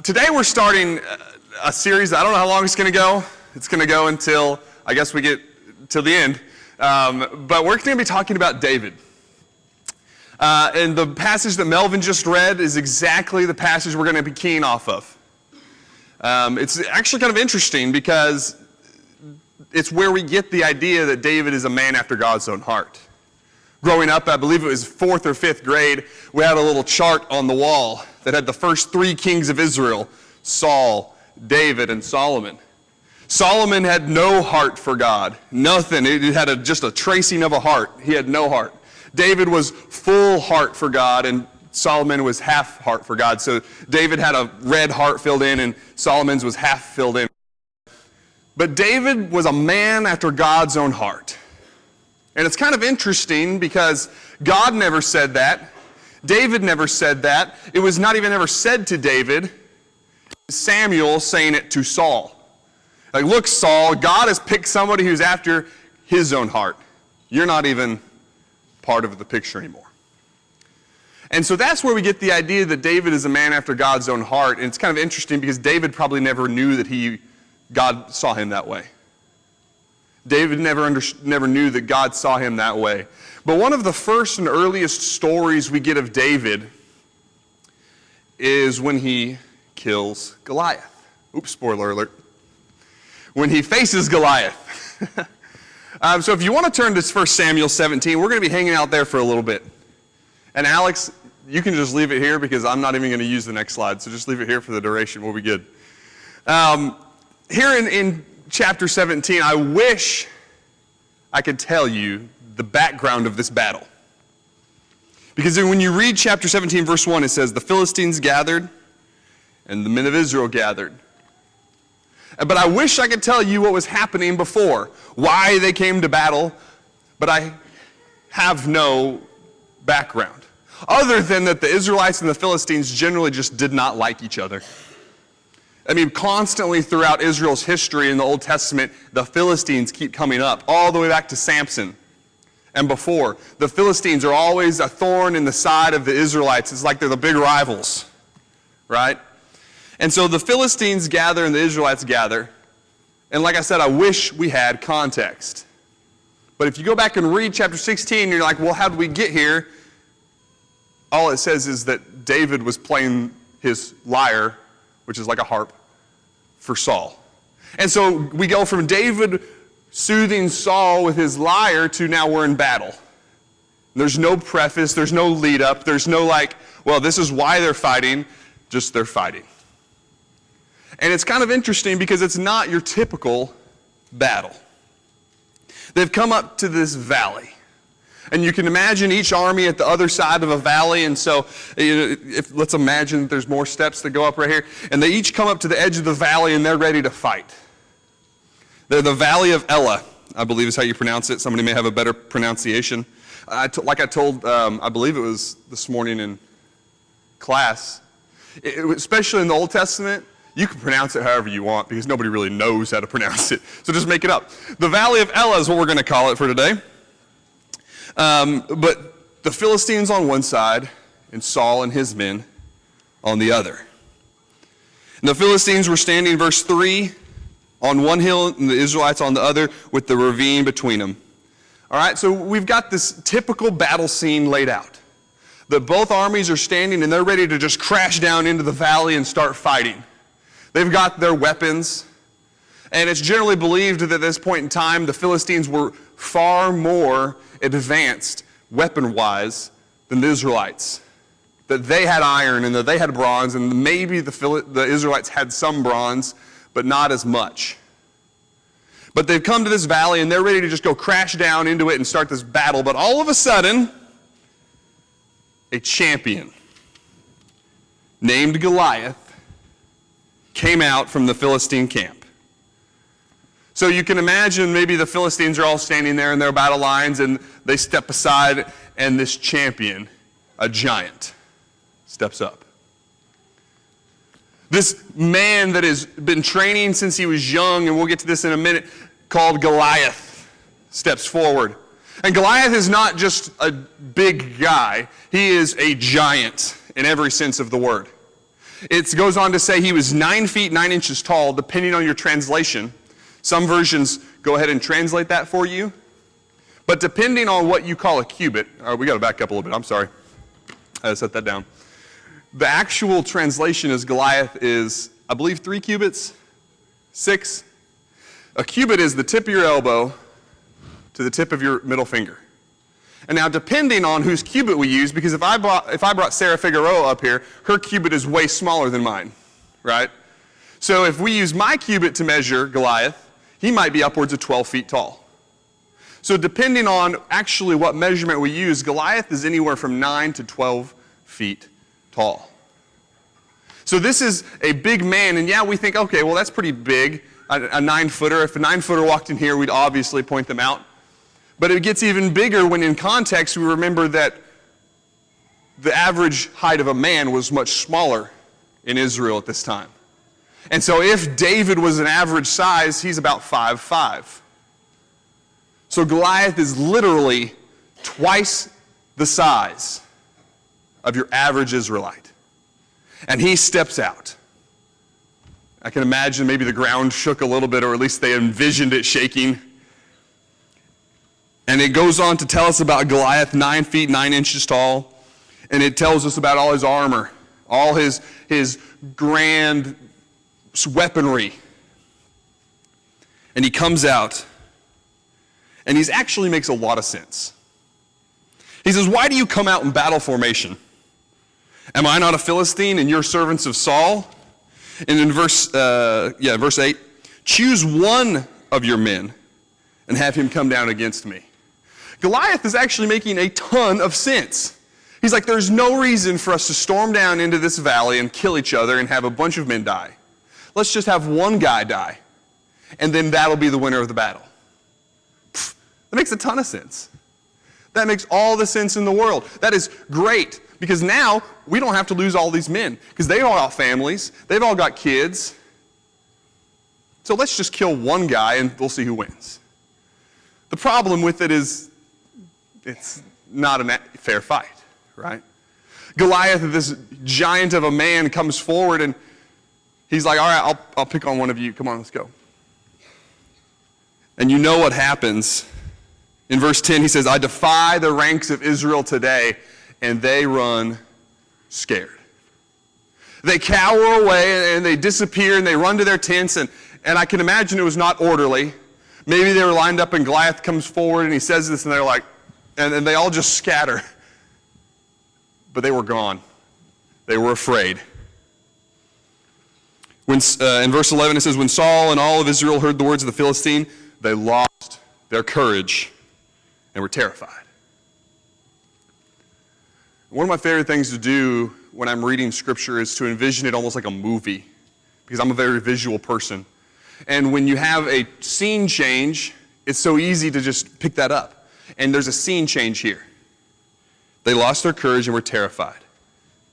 Today we're starting a series. I don't know how long it's going to go. It's going to go until, I guess, we get to the end. But we're going to be talking about David. And the passage that Melvin just read is exactly the passage we're going to be keying off of. It's actually kind of interesting because it's where we get the idea that David is a man after God's own heart. Growing up, I believe it was 4th or 5th grade, we had a little chart on the wall that had the first 3 kings of Israel, Saul, David, and Solomon. Solomon had no heart for God, nothing. It had just a tracing of a heart. He had no heart. David was full heart for God, and Solomon was half heart for God. So David had a red heart filled in, and Solomon's was half filled in. But David was a man after God's own heart. And it's kind of interesting because God never said that. David never said that. It was not even ever said to David. Samuel saying it to Saul. Like, look, Saul, God has picked somebody who's after his own heart. You're not even part of the picture anymore. And so that's where we get the idea that David is a man after God's own heart. And it's kind of interesting because David probably never knew that God saw him that way. David never knew that God saw him that way. But one of the first and earliest stories we get of David is when he kills Goliath. Oops, spoiler alert. When he faces Goliath. So if you want to turn to 1 Samuel 17, we're going to be hanging out there for a little bit. And Alex, you can just leave it here because I'm not even going to use the next slide. So just leave it here for the duration. We'll be good. Here in chapter 17, I wish I could tell you the background of this battle. Because when you read chapter 17, verse 1, it says, the Philistines gathered and the men of Israel gathered. But I wish I could tell you what was happening before, why they came to battle, but I have no background. Other than that the Israelites and the Philistines generally just did not like each other. I mean, constantly throughout Israel's history in the Old Testament, the Philistines keep coming up, all the way back to Samson and before. The Philistines are always a thorn in the side of the Israelites. It's like they're the big rivals, right? And so the Philistines gather and the Israelites gather. And like I said, I wish we had context. But if you go back and read chapter 16, you're like, well, how did we get here? All it says is that David was playing his lyre, which is like a harp, for Saul. And so we go from David soothing Saul with his lyre to now we're in battle. There's no preface, there's no lead up, there's no like, well, this is why they're fighting, just they're fighting. And it's kind of interesting because it's not your typical battle. They've come up to this valley. And you can imagine each army at the other side of a valley, and so let's imagine that there's more steps that go up right here, and they each come up to the edge of the valley and they're ready to fight. They're the Valley of Elah, I believe is how you pronounce it. Somebody may have a better pronunciation. Like I told, I believe it was this morning in class, especially in the Old Testament, you can pronounce it however you want because nobody really knows how to pronounce it. So just make it up. The Valley of Elah is what we're going to call it for today. But the Philistines on one side and Saul and his men on the other. And the Philistines were standing, verse 3, on one hill and the Israelites on the other with the ravine between them. All right, so we've got this typical battle scene laid out. That both armies are standing and they're ready to just crash down into the valley and start fighting. They've got their weapons. And it's generally believed that at this point in time, the Philistines were far more advanced weapon-wise than the Israelites. That they had iron and that they had bronze, and maybe the Israelites had some bronze, but not as much. But they've come to this valley and they're ready to just go crash down into it and start this battle. But all of a sudden, a champion named Goliath came out from the Philistine camp. So you can imagine maybe the Philistines are all standing there in their battle lines and they step aside and this champion, a giant, steps up. This man that has been training since he was young, and we'll get to this in a minute, called Goliath, steps forward. And Goliath is not just a big guy. He is a giant in every sense of the word. It goes on to say he was 9 feet 9 inches tall, depending on your translation. Some versions go ahead and translate that for you. But depending on what you call a cubit, we got to back up a little bit, I'm sorry. I set that down. The actual translation is Goliath is, I believe, 3 cubits, 6. A cubit is the tip of your elbow to the tip of your middle finger. And now, depending on whose cubit we use, because if I brought Sarah Figueroa up here, her cubit is way smaller than mine, right? So if we use my cubit to measure Goliath, he might be upwards of 12 feet tall. So depending on actually what measurement we use, Goliath is anywhere from 9 to 12 feet tall. So this is a big man, and yeah, we think, okay, well, that's pretty big, a 9-footer. If a 9-footer walked in here, we'd obviously point them out. But it gets even bigger when in context we remember that the average height of a man was much smaller in Israel at this time. And so if David was an average size, he's about 5'5". So Goliath is literally twice the size of your average Israelite. And he steps out. I can imagine maybe the ground shook a little bit, or at least they envisioned it shaking. And it goes on to tell us about Goliath, 9 feet 9 inches tall. And it tells us about all his armor, all his grand weaponry. And he comes out, and he actually makes a lot of sense. He says, "Why do you come out in battle formation? Am I not a Philistine and you're servants of Saul?" And in verse 8, "Choose one of your men and have him come down against me." Goliath is actually making a ton of sense. He's like, there's no reason for us to storm down into this valley and kill each other and have a bunch of men die. Let's just have one guy die, and then that'll be the winner of the battle. That makes a ton of sense. That makes all the sense in the world. That is great, because now we don't have to lose all these men, because they all got families, they've all got kids. So let's just kill one guy and we'll see who wins. The problem with it is it's not a fair fight, right? Goliath, this giant of a man, comes forward and he's like, all right, I'll pick on one of you. Come on, let's go. And you know what happens. In verse 10, he says, "I defy the ranks of Israel today," and they run scared. They cower away and they disappear and they run to their tents, and I can imagine it was not orderly. Maybe they were lined up and Goliath comes forward and he says this and they're like, and they all just scatter. But they were gone. They were afraid. In verse 11 it says, "When Saul and all of Israel heard the words of the Philistine, they lost their courage and were terrified." One of my favorite things to do when I'm reading Scripture is to envision it almost like a movie, because I'm a very visual person. And when you have a scene change, it's so easy to just pick that up. And there's a scene change here. They lost their courage and were terrified.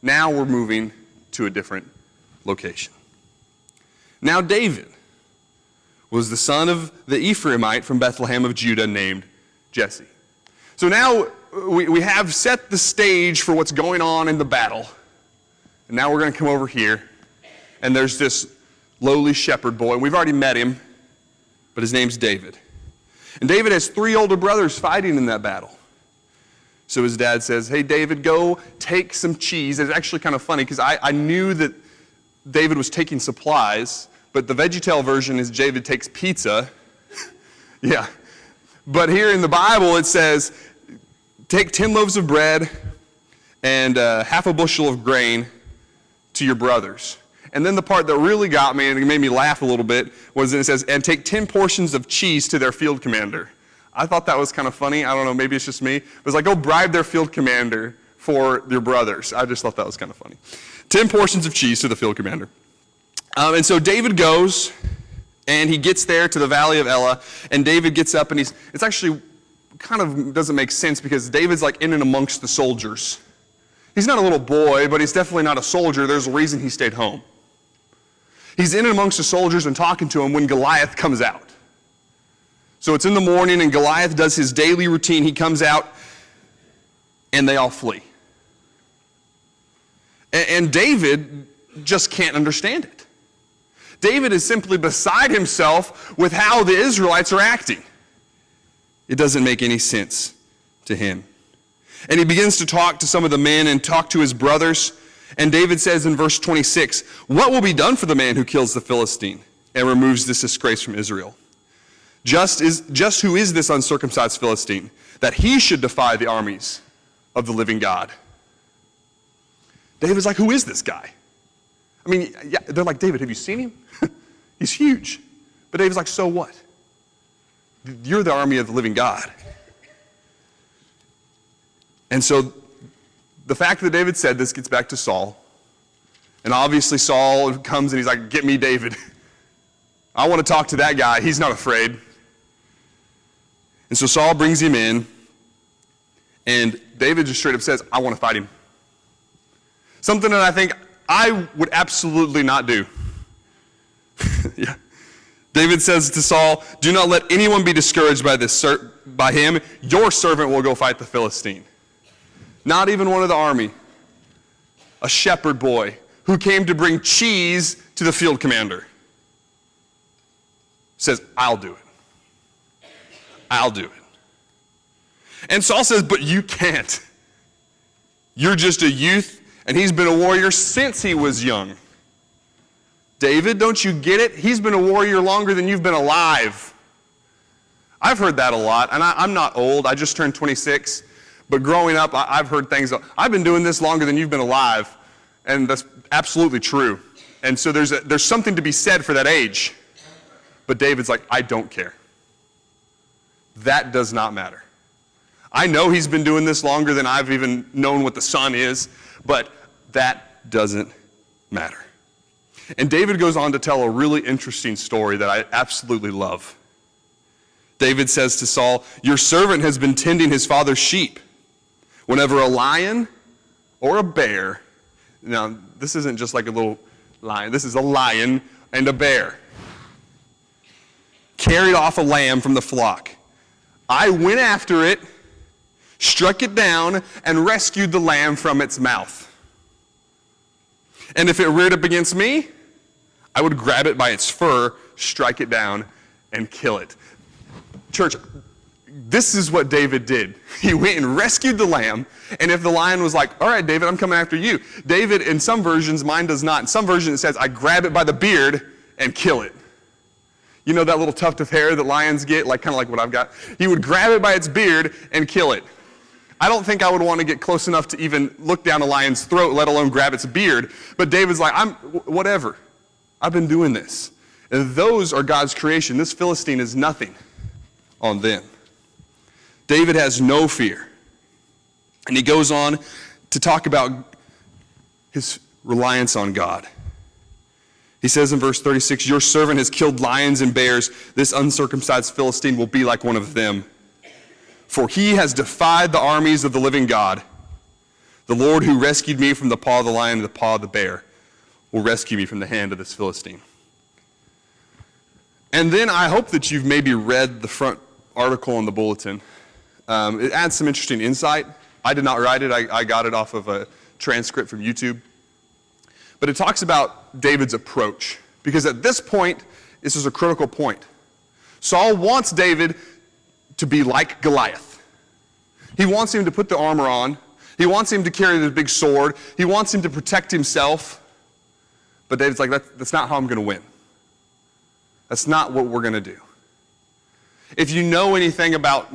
Now we're moving to a different location. Now David was the son of the Ephraimite from Bethlehem of Judah named Jesse. So now we have set the stage for what's going on in the battle. And now we're going to come over here, and there's this lowly shepherd boy. We've already met him, but his name's David. And David has 3 older brothers fighting in that battle. So his dad says, "Hey, David, go take some cheese." It's actually kind of funny, because I knew that David was taking supplies, but the VeggieTale version is David takes pizza. Yeah. But here in the Bible it says, take 10 loaves of bread and half a bushel of grain to your brothers. And then the part that really got me, and it made me laugh a little bit, was it says, "And take 10 portions of cheese to their field commander." I thought that was kind of funny. I don't know, maybe it's just me. It was like, go bribe their field commander for your brothers. I just thought that was kind of funny. 10 portions of cheese to the field commander. And so David goes, and he gets there to the valley of Elah, and David gets up, and it's actually kind of doesn't make sense, because David's like in and amongst the soldiers. He's not a little boy, but he's definitely not a soldier. There's a reason he stayed home. He's in and amongst the soldiers and talking to them when Goliath comes out. So it's in the morning, and Goliath does his daily routine. He comes out, and they all flee. And David, just can't understand it. David is simply beside himself with how the Israelites are acting. It doesn't make any sense to him. And he begins to talk to some of the men and talk to his brothers. And David says in verse 26, "What will be done for the man who kills the Philistine and removes this disgrace from Israel? Just who is this uncircumcised Philistine, that he should defy the armies of the living God?" David's like, who is this guy? I mean, yeah, they're like, David, have you seen him? He's huge. But David's like, so what? You're the army of the living God. And so the fact that David said this gets back to Saul. And obviously Saul comes and he's like, get me David. I want to talk to that guy. He's not afraid. And so Saul brings him in. And David just straight up says, I want to fight him. Something that I think I would absolutely not do. Yeah. David says to Saul, do not let anyone be discouraged by him. Your servant will go fight the Philistine. Not even one of the army. A shepherd boy who came to bring cheese to the field commander. Says, I'll do it. I'll do it. And Saul says, but you can't. You're just a youth, and he's been a warrior since he was young. David, don't you get it? He's been a warrior longer than you've been alive. I've heard that a lot, and I'm not old. I just turned 26. But growing up, I've heard things. I've been doing this longer than you've been alive, and that's absolutely true. And so there's something to be said for that age. But David's like, I don't care. That does not matter. I know he's been doing this longer than I've even known what the sun is, but that doesn't matter. And David goes on to tell a really interesting story that I absolutely love. David says to Saul, your servant has been tending his father's sheep. Whenever a lion or a bear, now this isn't just like a little lion, this is a lion and a bear, carried off a lamb from the flock, I went after it, struck it down, and rescued the lamb from its mouth. And if it reared up against me, I would grab it by its fur, strike it down, and kill it. Church, this is what David did. He went and rescued the lamb, and if the lion was like, all right, David, I'm coming after you. David, in some versions, mine does not. In some versions, it says, I grab it by the beard and kill it. You know that little tuft of hair that lions get, like kind of like what I've got? He would grab it by its beard and kill it. I don't think I would want to get close enough to even look down a lion's throat, let alone grab its beard. But David's like, whatever. I've been doing this. And those are God's creation. This Philistine is nothing on them. David has no fear. And he goes on to talk about his reliance on God. He says in verse 36, your servant has killed lions and bears. This uncircumcised Philistine will be like one of them. For he has defied the armies of the living God. The Lord who rescued me from the paw of the lion and the paw of the bear will rescue me from the hand of this Philistine. And then I hope that you've maybe read the front article in the bulletin. It adds some interesting insight. I did not write it. I got it off of a transcript from YouTube. But it talks about David's approach. Because at this point, this is a critical point. Saul wants David to be like Goliath. He wants him to put the armor on. He wants him to carry the big sword. He wants him to protect himself. But David's like, that's not how I'm going to win. That's not what we're going to do. If you know anything about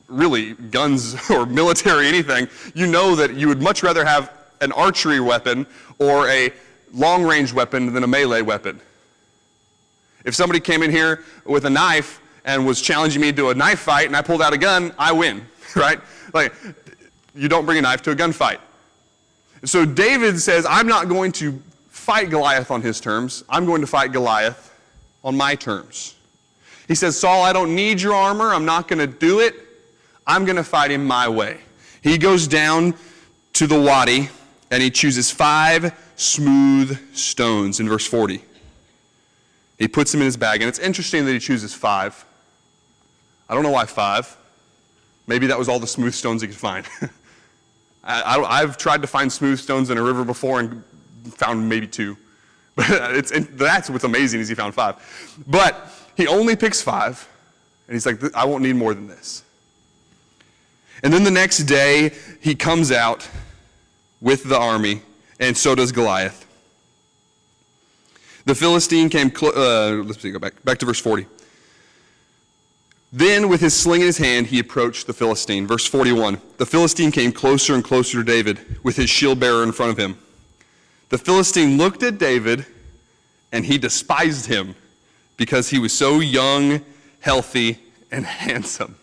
really guns or military anything, you know that you would much rather have an archery weapon or a long-range weapon than a melee weapon. If somebody came in here with a knife and was challenging me to a knife fight and I pulled out a gun, I win, right? Like, you don't bring a knife to a gunfight. So David says, I'm not going to fight Goliath on his terms. I'm going to fight Goliath on my terms. He says, Saul, I don't need your armor. I'm not going to do it. I'm going to fight him my way. He goes down to the wadi and he chooses 5 smooth stones in verse 40. He puts them in his bag, and it's interesting that he chooses 5. I don't know why 5. Maybe that was all the smooth stones he could find. I've tried to find smooth stones in a river before, and found maybe 2. But that's what's amazing is he found 5. But he only picks 5, and he's like, I won't need more than this. And then the next day, he comes out with the army, and so does Goliath. The Philistine came, let's see, go back to verse 40. Then with his sling in his hand, he approached the Philistine. Verse 41, the Philistine came closer and closer to David with his shield bearer in front of him. The Philistine looked at David, and he despised him because he was so young, healthy, and handsome.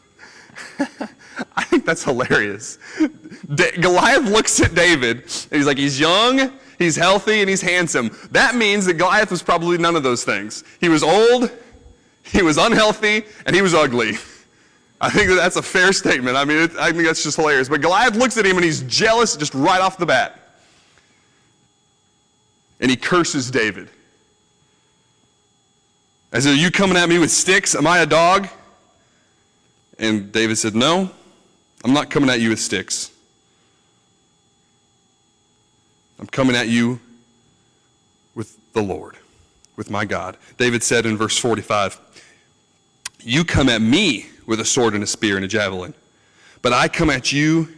I think that's hilarious. Goliath looks at David, and he's like, he's young, he's healthy, and he's handsome. That means that Goliath was probably none of those things. He was old, he was unhealthy, and he was ugly. I think that's a fair statement. I mean, I think that's just hilarious. But Goliath looks at him, and he's jealous just right off the bat. And he curses David. I said, are you coming at me with sticks? Am I a dog? And David said, no, I'm not coming at you with sticks. I'm coming at you with the Lord, with my God. David said in verse 45, you come at me with a sword and a spear and a javelin, but I come at you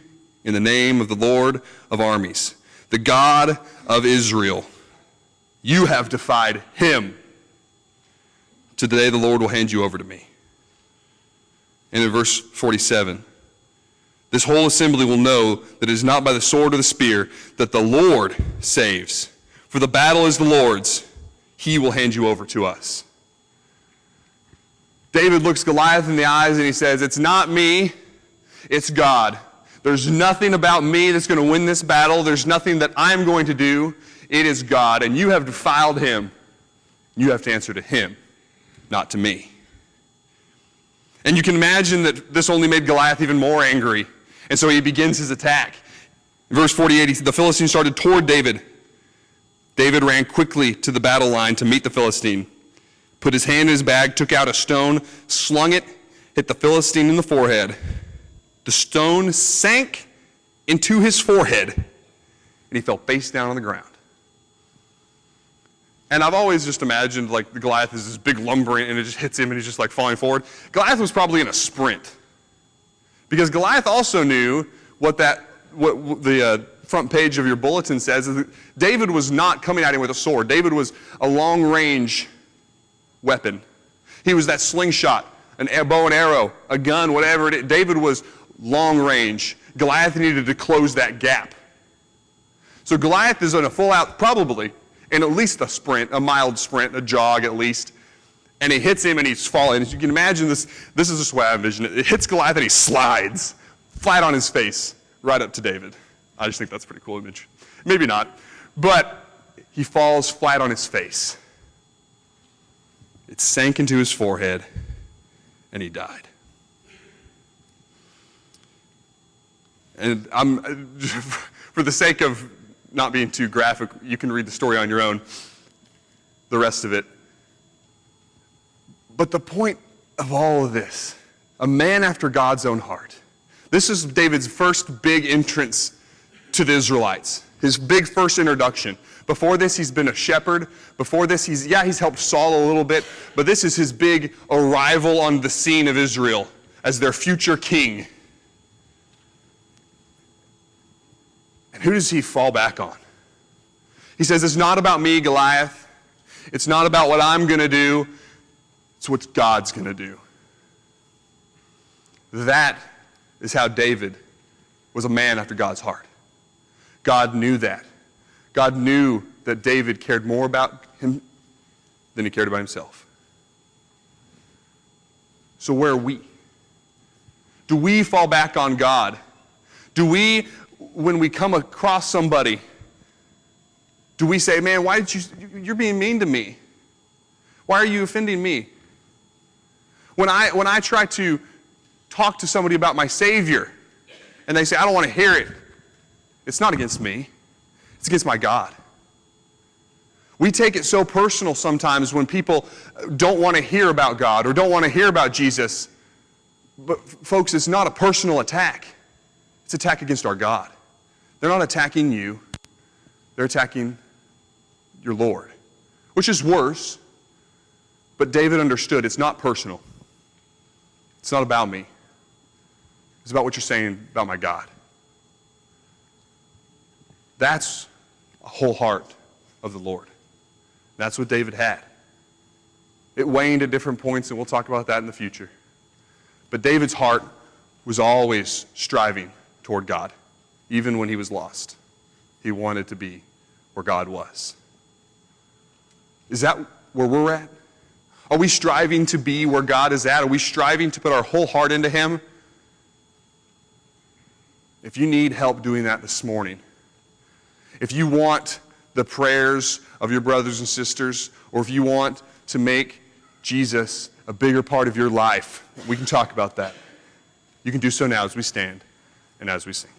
in the name of the Lord of armies, the God of Israel. You have defied him. Today the Lord will hand you over to me. And in verse 47, this whole assembly will know that it is not by the sword or the spear that the Lord saves. For the battle is the Lord's. He will hand you over to us. David looks Goliath in the eyes and he says, it's not me, it's God. There's nothing about me that's going to win this battle. There's nothing that I'm going to do. It is God, and you have defiled him. You have to answer to him, not to me. And you can imagine that this only made Goliath even more angry, and so he begins his attack. In verse 48, the Philistine started toward David. David ran quickly to the battle line to meet the Philistine, put his hand in his bag, took out a stone, slung it, hit the Philistine in the forehead. The stone sank into his forehead, and he fell face down on the ground. And I've always just imagined like the Goliath is this big lumbering and it just hits him and he's just like falling forward. Goliath was probably in a sprint. Because Goliath also knew what the front page of your bulletin says, is that David was not coming at him with a sword. David was a long-range weapon. He was that slingshot, a bow and arrow, a gun, whatever it is. David was long-range. Goliath needed to close that gap. So Goliath is in a full-out, probably, in at least a sprint, a mild sprint, a jog at least. And he hits him and he's falling. As you can imagine, this is just the way I envision it. It hits Goliath and he slides flat on his face right up to David. I just think that's a pretty cool image. Maybe not. But he falls flat on his face. It sank into his forehead and he died. And for the sake of not being too graphic, you can read the story on your own, the rest of it. But the point of all of this, a man after God's own heart. This is David's first big entrance to the Israelites, his big first introduction. Before this, he's been a shepherd. Before this, he's helped Saul a little bit, but this is his big arrival on the scene of Israel as their future king. And who does he fall back on? He says, it's not about me, Goliath. It's not about what I'm going to do. It's what God's going to do. That is how David was a man after God's heart. God knew that. God knew that David cared more about him than he cared about himself. So where are we? Do we fall back on God? Do we, when we come across somebody, do we say, man, why did you're being mean to me? Why are you offending me? When I try to talk to somebody about my Savior, and they say, I don't want to hear it, it's not against me. It's against my God. We take it so personal sometimes when people don't want to hear about God or don't want to hear about Jesus. But folks, it's not a personal attack. It's an attack against our God. They're not attacking you. They're attacking your Lord, which is worse. But David understood it's not personal. It's not about me. It's about what you're saying about my God. That's a whole heart of the Lord. That's what David had. It waned at different points, and we'll talk about that in the future. But David's heart was always striving toward God, even when he was lost. He wanted to be where God was. Is that where we're at? Are we striving to be where God is at? Are we striving to put our whole heart into Him? If you need help doing that this morning, if you want the prayers of your brothers and sisters, or if you want to make Jesus a bigger part of your life, we can talk about that. You can do so now as we stand and as we sing.